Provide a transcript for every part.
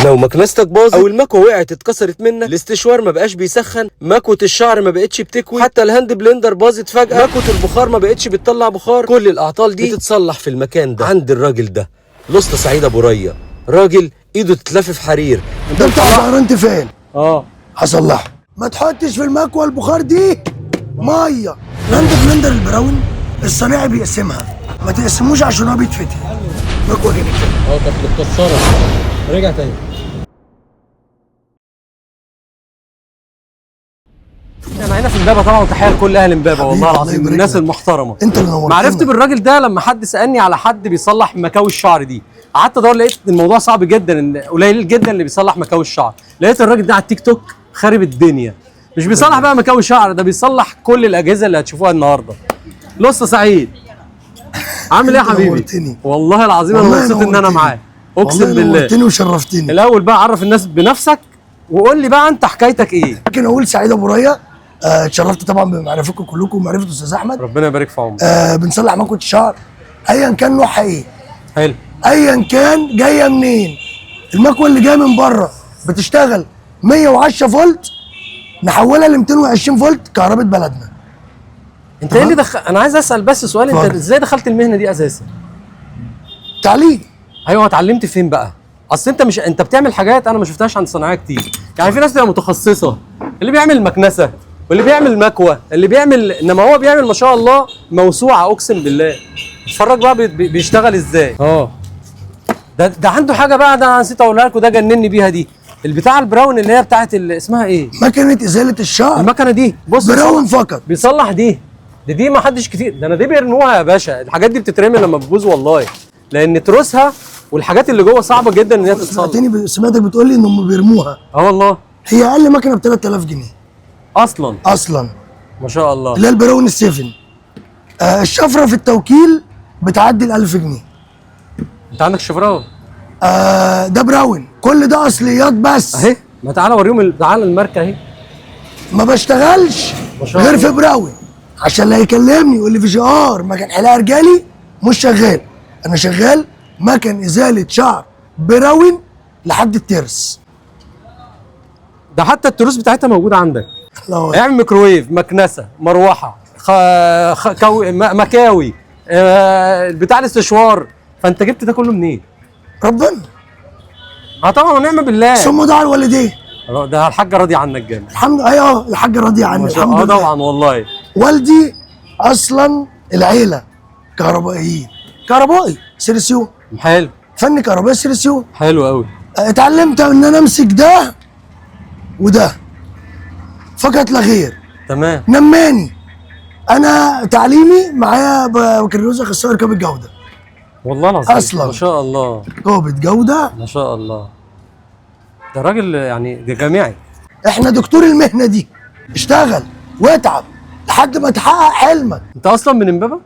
لو مكنستك باظت او المكوه وقعت اتكسرت منك، الاستشوار ما بقاش بيسخن، مكوه الشعر ما بقتش بتكوي، حتى الهاند بلندر باظت فجاه، مكوه البخار ما بقتش بتطلع بخار، كل الاعطال دي بتتصلح في المكان ده عند الراجل ده، الاسطى سعيد ابو ريا. راجل ايده تتلف في حرير. ده بتاع زهران فين؟ هصلحه. ما تحطش في المكوه البخار دي ميه. الهاند بلندر البراون الصناعي بيقسمها، ما تقسموش عشان هو بيتفتح. مكوه كده كانت متكسره، رجع تاني. انا هنا في امبابه طبعا، وتحيه لكل اهل امبابه والله العظيم، يبارك الناس لك. المحترمه. انت اللي نورتنا. معرفت بالراجل ده لما حد سالني على حد بيصلح مكاوي الشعر دي، قعدت ادور لقيت الموضوع صعب جدا، ان قليل جدا اللي بيصلح مكاوي الشعر. لقيت الراجل ده على التيك توك خارب الدنيا، مش بيصلح بقى مكاوي شعر، ده بيصلح كل الاجهزه اللي هتشوفوها النهارده. الاسطى سعيد عامل ايه يا حبيبي؟ نورتني. والله العظيم انا مبسوط ان انا معاك، اقسم بالله. نورتني وشرفتني. الاول بقى عرف الناس بنفسك وقول لي بقى انت حكايتك ايه؟ ممكن اقول سعيد ابو ريا. اتشرفت طبعا بمعرفتكم كلكم ومعرفه استاذ احمد. ربنا يبارك في عمرك. بنصلح مكوه الشعر ايا كان نوعها ايه، حلو. ايا كان جايه منين. المكوه اللي جايه من بره بتشتغل 110 فولت، نحولها ل 220 فولت كهرباء بلدنا. انت ايه اللي انا عايز اسال بس سؤال، انت اتفضل. ازاي دخلت المهنه دي اساسا؟ تعليم. ايوه، اتعلمت فين بقى؟ اصل انت مش انت بتعمل حاجات انا ما شفتهاش عند صناعيه كتير، يعني في ناس بتبقى متخصصه، اللي بيعمل مكنسه واللي بيعمل مكوه، اللي بيعمل، انما هو بيعمل ما شاء الله موسوعه اقسم بالله. اتفرج بقى بيشتغل ازاي. ده عنده حاجه بقى، ده انا نسيت اقولها لكم، ده جنني بيها دي، البتاع البراون اللي هي بتاعت اسمها ايه؟ مكنه ازاله الشعر. المكنه دي بص براون فقط. بيصلح دي ما حدش كتير، ده انا دي بيرموها يا باشا، الحاجات دي بتترمي لما بتبوظ والله، لان تروسها والحاجات اللي جوه صعبه جدا ان هي تتصلح. سمعتك بتقول لي انهم بيرموها. والله هي اقل مكنه ب 3000 جنيه اصلا ما شاء الله. اللي هي البراون ال7. الشفره في التوكيل بتعدي ال 1000 جنيه. انت عندك شفراوي؟ ده براون، كل ده اصليات بس. اهي، ما تعالى اوريهم، تعالى الماركه اهي. ما بشتغلش ما شاء غير الله. في براون، عشان اللي هيكلمني يقول لي في GR مكن حلاقه رجالي مش شغال. انا شغال مكن ازاله شعر براون لحد الترس. ده حتى التروس بتاعتها موجوده عندك. الله اعمل ميكروويف، مكنسه، مروحه، مكاوي، بتاع الاستشوار، فانت جبت ده كله منين؟ ربنا. طبعا ونعم بالله. ثم دعاء الوالدين. ده الحاجه راضيه عنك جامد. الحمد لله. ايوه الحاجه راضيه عني الحمد لله. طبعا والله. والدي اصلا العيله كهربائيين، كهربائي سيرسيون، حلو. فني كهربائي سيرسيون. حلو قوي. اتعلمت ان انا امسك ده وده فقط لا غير. تمام. نماني. انا تعليمي معايا بكالوريوس اخصائي ركاب الجوده. والله العظيم أصلاً. ما شاء الله. ركابه جوده. ما شاء الله. ده راجل يعني ده جامعي. احنا دكتور المهنه دي، اشتغل واتعب لحد ما تحقق حلمك. انت اصلا من امبابه؟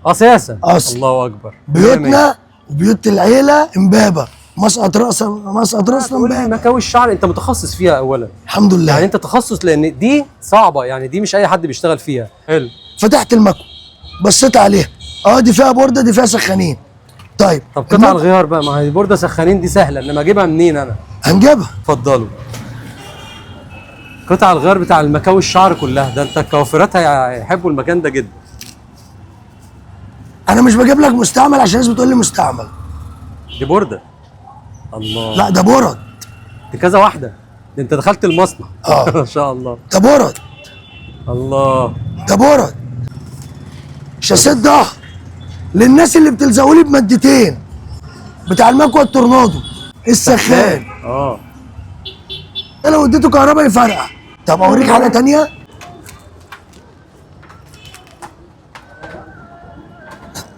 اساسا. الله اكبر. بيوتنا وبيوت العيله امبابه، مسقط راسنا امبابه. مكاوي الشعر انت متخصص فيها اولا؟ الحمد لله. يعني انت تخصص، لان دي صعبه، يعني دي مش اي حد بيشتغل فيها. حلو. فتحت المكوه، بصيت عليها، دي فيها بورده، دي فيها سخانين. طيب طب قطع الغيار بقى، ما هي بورده سخانين دي سهله، انما اجيبها منين انا؟ هنجيبها. اتفضلوا. قطع الغيار بتاع المكاوي الشعر كلها، ده انت الكوافيرات هيحبوا المكان ده جدا. انا مش بجيب لك مستعمل عشان الناس بتقول لي مستعمل. دي بورده. الله. لا ده برد. دي كذا واحده، ده انت دخلت المصنع. ما شاء الله. ده برد. الله. ده برد. شاسات ظهر للناس اللي بتلزقوا لي بمادتين بتاع المكوه التورنادو السخان. لو اديته كهرباء يفرقع. طب اوريك حاجه تانية.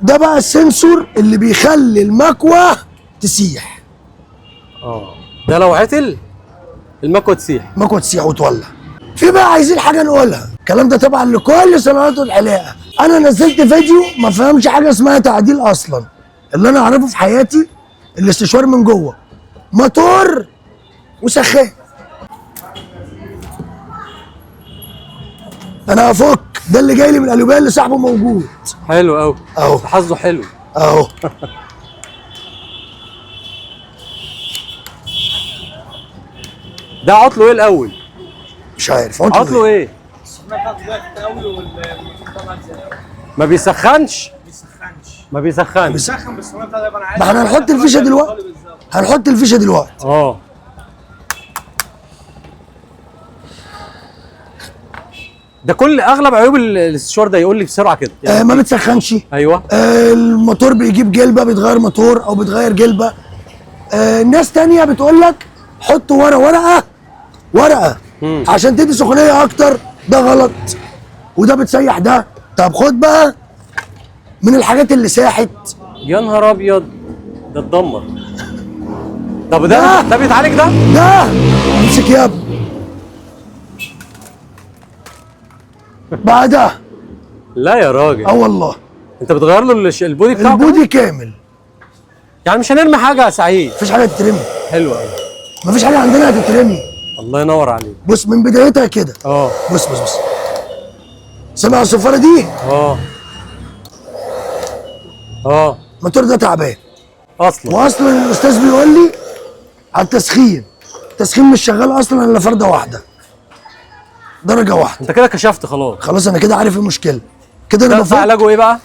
ده بقى السنسور اللي بيخلي المكوه تسيح. ده لو عتل المكوه تسيح. المكوه تسيح وتولع. في بقى عايزين حاجه نقولها، الكلام ده طبعا لكل صناعات الحلاقه. انا نزلت فيديو ما فهمش حاجه اسمها تعديل اصلا. اللي انا اعرفه في حياتي الاستشوار من جوه، موتور وسخان. انا هفك ده اللي جاي لي من القليوبيه اللي صاحبه موجود. حلو قوي. اهو حظه حلو اهو. ده عطله ايه الاول؟ مش عارف عطله ايه؟ السخونيه بتاعته ضعفت قوي والموتور طبعا زي ما بيسخنش؟ ما بيسخنش. ما بيسخنش. بيسخن بس السخونيه بتاعته انا عايز. ما احنا هنحط الفيشه دلوقتي. هنحط الفيشه دلوقتي. اه ده كل اغلب عيوب الاستشوار ده يقول لي بسرعه كده يعني. ما بتسخنش. ايوه. الموتور بيجيب جلبه، بتغير موتور او بتغير جلبه. ناس تانية بتقول لك حط ورقه عشان تدي سخونيه اكتر. ده غلط وده بتسيح ده. طب خد بقى من الحاجات اللي ساحت. يا نهار ابيض ده اتدمر. طب ده. ده بيتعالج ده؟ ده امسك يا ابني. بعدها لا يا راجل. والله انت بتغير له البودي بتاعه؟ البودي كامل. يعني مش هنرمي حاجه يا سعيد. مفيش حاجه تترمي. حلو قوي. مفيش حاجه عندنا هتترمي. الله ينور عليك. بص من بدايتها كده. اه بص سامع الصفاره دي؟ اه اه الموتور ده تعبان اصلا. واصلا الاستاذ بيقول لي على التسخين مش شغال اصلا الا فرده واحده، درجه واحده. انت كده كشفت خلاص. خلاص انا كده عارف ايه المشكله. كده انا ده بفكر. علاجه ايه بقى؟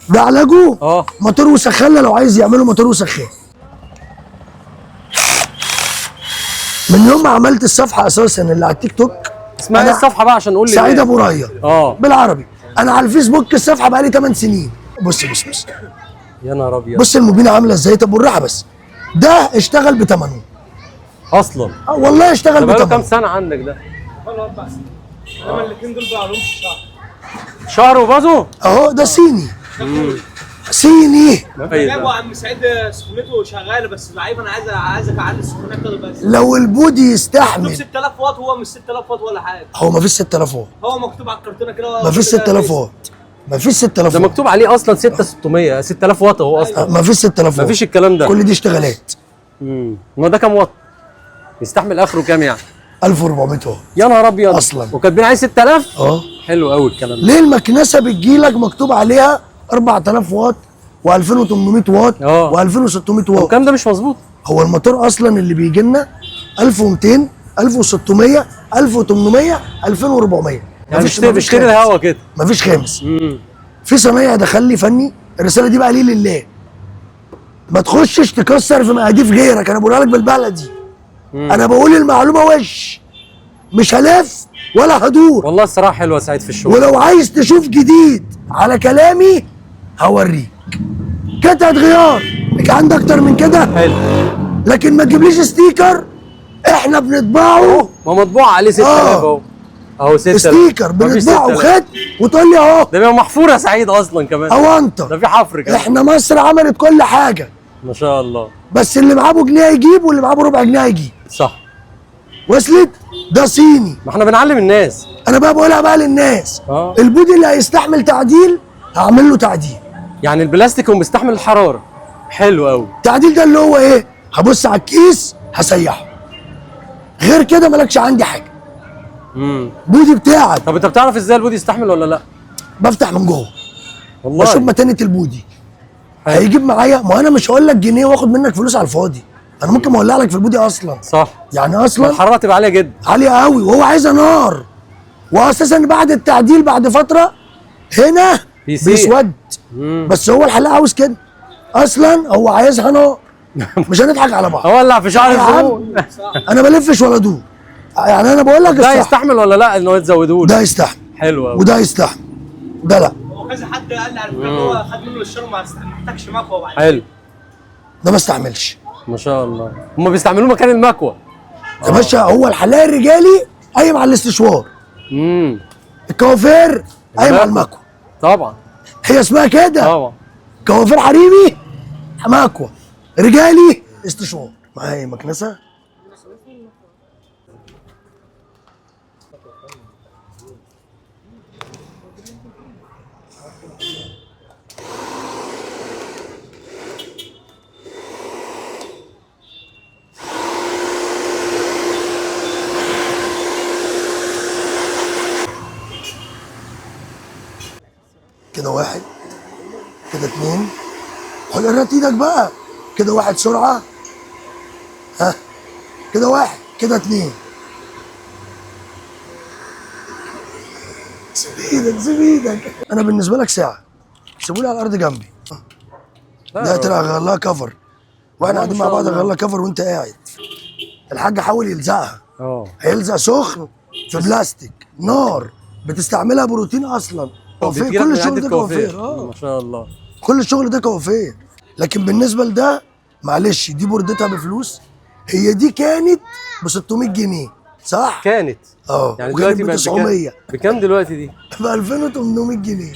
ده علاجه اه موتور وسخان. لو عايز يعملوا موتور وسخان. من يوم ما عملت الصفحه اساسا اللي على التيك توك. اسمها ايه الصفحه بقى عشان نقول لي؟ سعيد ابو ريا. اه بالعربي. انا على الفيسبوك الصفحه بقى لي 8 سنين. بص يا نهار ابيض. بص المبينه عامله ازاي. طب بالراحه بس. ده اشتغل بثمنه اصلا. والله اشتغل ده بقاله كام بثمنه. سنه عندك ده؟ بقاله 4 سنين. انما الاثنين دول بقى لهمش شهر. شهر وبازو؟ اهو ده صيني. صيني. جابوا عم سعيد سخونته شغاله بس اللعيبه انا عايزك اعلي السخونيه كده بس. لو البودي مكتوب يستحمل. 6000 واط هو مش 6000 واط ولا حاجه. هو ما فيش 6000 واط. هو مكتوب على الكرتونه كده. ما فيش 6000 واط. ما فيش 6000 ده واط. مكتوب عليه اصلا 6600 6000 واط هو اصلا. ما فيش 6000 واط. ما فيش الكلام ده. كل دي اشتغالات. هو ده كام واط؟ يستحمل اخره كام يعني؟ 1400 واط. يا نهار ابيض. أصلاً. وكاتبين عليه 6000؟ اه حلو قوي الكلام ده. ليه المكنسه بتجيلك مكتوب عليها 4000 واط و2800 واط و2600 واط. الكلام ده مش مظبوط. هو الموتور اصلا اللي بيجي لنا 1200 1600 1800 2400. يعني بيشتري الهوا كده. مفيش خامس. في صنايعي دخل لي فني. الرساله دي بقى ليه لله. ما تخشش تكسر في مقاديف غيرك. انا بقولها لك بالبلدي. انا بقول المعلومه وش مش هلف ولا هدور. والله الصراحه حلوه سعيد في الشغل. ولو عايز تشوف جديد على كلامي هوريك قطعه غيار. لك عندك اكتر من كده. حلو. لكن ما تجيبليش ستيكر احنا بنطبعه. ما مطبوع عليه 6000 اهو. اهو 6000 ستيكر بنطبعه خد وتقول لي اهو. ده بيبقى محفور يا سعيد اصلا كمان. اهو انت. ده في حفر كمان. احنا مصر عملت كل حاجه. ما شاء الله. بس اللي معاه ابو جنيه يجيب واللي معاه بربع جنيه يجيب. صح. وصلت. ده صيني. ما احنا بنعلم الناس. انا بقى بقولها بقى للناس. البودي اللي هيستحمل تعديل هعمل له تعديل. يعني البلاستيك هو بيستحمل الحراره. حلو قوي. التعديل ده اللي هو ايه؟ هبص على الكيس هسيحه. غير كده مالكش عندي حاجه. بودي بتاعك. طب انت بتعرف ازاي البودي يستحمل ولا لا؟ بفتح من جوه. والله بشوف متانه البودي. حلو. هيجيب معايا. ما انا مش هقول لك جنيه واخد منك فلوس على الفاضي. انا ممكن اولع لك في البودي اصلا. صح. يعني اصلا الحراره تبقى عاليه جدا. عاليه قوي وهو عايزها نار. واساسا بعد التعديل بعد فتره هنا بيسود. بس هو الحلاق عاوز كده. اصلا هو عايزها نار. مش هنضحك على بعض. اولع في شعر الزبون. انا بلفش ولا ادور. يعني انا بقول لك ده يستحمل ولا لا ان هو يزودوه؟ ده يستحمل. حلو قوي. وده يستحمل. ده لا. هو كذا حد قال لي على فكره هو خد منه الشر وما محتاجش مكوى وبعدين. حلو. ده ما استحملش. ما شاء الله. هم بيستعملوه مكان المكوى. يا باشا هو الحلاق الرجالي قايم على الاستشوار. الكوافير قايم على المكوى. طبعا. هي اسمها كده. طبعا. كوافير حريمي مكوى. رجالي استشوار. معايا مكنسه. كده واحد كده اتنين. حرك ايدك بقى. كده واحد سرعة. ها كده واحد كده اتنين ايدك سيب ايدك. انا بالنسبه لك ساعه، سيبولي على الارض جنبي. ده طلع غير لها كفر، واحنا قاعدين مع بعض غير لها كفر وانت قاعد. الحاج حاول يلزقها، هيلزق سخن في بلاستيك نار، بتستعملها بروتين اصلا. كوافير، كل الشغل ده كوافير. ما شاء الله، كل الشغل ده كوافير. لكن بالنسبه لده معلش، دي بوردتها بفلوس. هي دي كانت ب 600 جنيه صح؟ كانت يعني دلوقتي ب 900. بكام دلوقتي دي؟ ب 2800 جنيه.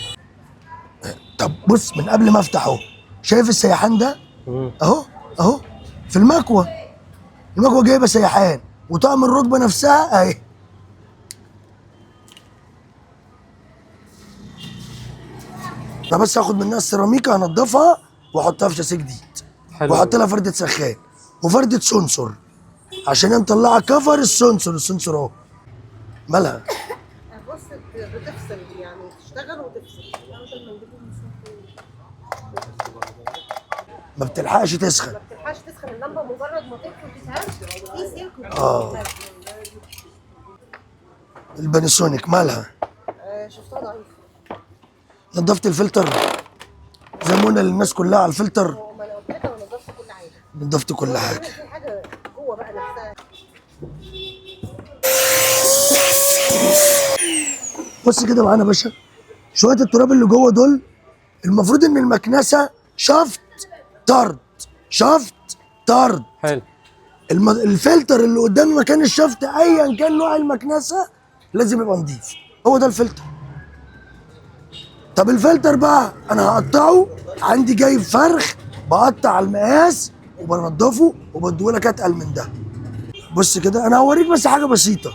طب بص، من قبل ما افتح اهو، شايف السيحان ده؟ اهو اهو في المكوه. المكوه جايبه سيحان وطقم الركبه نفسها اهي. انا بس هاخد منها السيراميكا، هنضفها واحطها في شاسيه جديد. حلو. واحط لها فرده سخان وفرده سنسور عشان هي مطلعه كفر السنسور اهو. مالها؟ بص بتفصل، يعني تشتغل وتفصل. ما بتلحقش تسخن. ما بتلحقش تسخن اللمبه، مجرد ما تدخل تتهز في سلك. البانيسونيك مالها؟ شفتها ضعيفه. نضفت الفلتر زي ما قلنا للناس كلها على الفلتر. ما انا قلت لك انا نضفت كل حاجه. نضفت كل حاجه. في حاجه جوه بقى نفسها. بص كده معانا يا باشا، شويه التراب اللي جوه دول المفروض ان المكنسه شفط طرد شفط طرد. حلو. الفلتر اللي قدام مكان الشفط ايا كان نوع المكنسه لازم يبقى نضيف. هو ده الفلتر. طب الفلتر بقى انا هقطعه، عندي جايب فرخ بقطع على المقاس وبنضفه وبديهولك اتقل من ده. بص كده، انا هوريك بس حاجه بسيطه.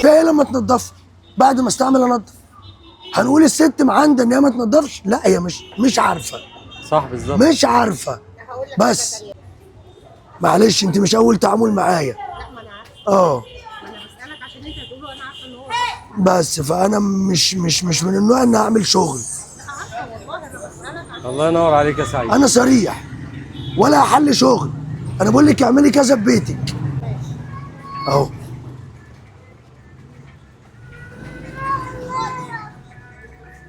فيها ايه لما تنضفها؟ بعد ما استعمل انضف. هنقول الست معاندة ان هي ما تنضفش؟ لا، هي مش عارفه. صح بالظبط. مش عارفه. بس معلش، انت مش اول تعامل معايا. لا ما انا عارفه. ما انا بسالك عشان انت تقول وانا عارفه ان هو بس فانا مش من النوع ان اعمل شغل. عارفه والله. انا بسالك الله ينور عليك يا سعيد. انا صريح ولا هحل شغل. انا بقول لك اعملي كذا في بيتك اهو.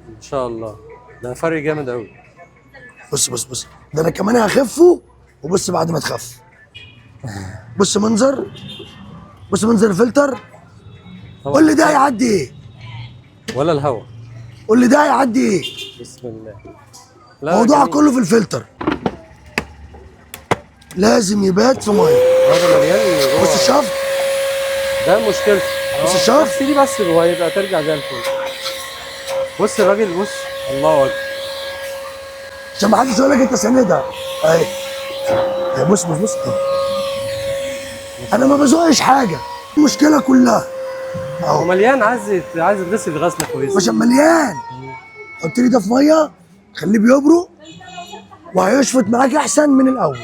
ان شاء الله، ده فرق جامد قوي. بص ده انا كمان هخفه. وبص بعد ما تخف، بص منظر الفلتر. قول لي ده هيعدي ايه؟ ولا الهوا. قول لي ده هيعدي ايه؟ بسم الله. موضوعك كله في الفلتر. لازم يبات في ميه. هذا مليان جوه. بص الشفط ده مشكلته. بص الشفط. اغسلي بس جوه يبقى ترجع زي الفل. بص الراجل، بص الله اكبر. عشان ما حدش يقول لك انت ساندها اهي. بص انا ما بزقش حاجه. المشكله كلها اهو. ومليان، عايز يتغسل غسله كويسه. عشان مليان. حط لي ده في ميه، خليه بيبرق وهيشفط معاك احسن من الاول.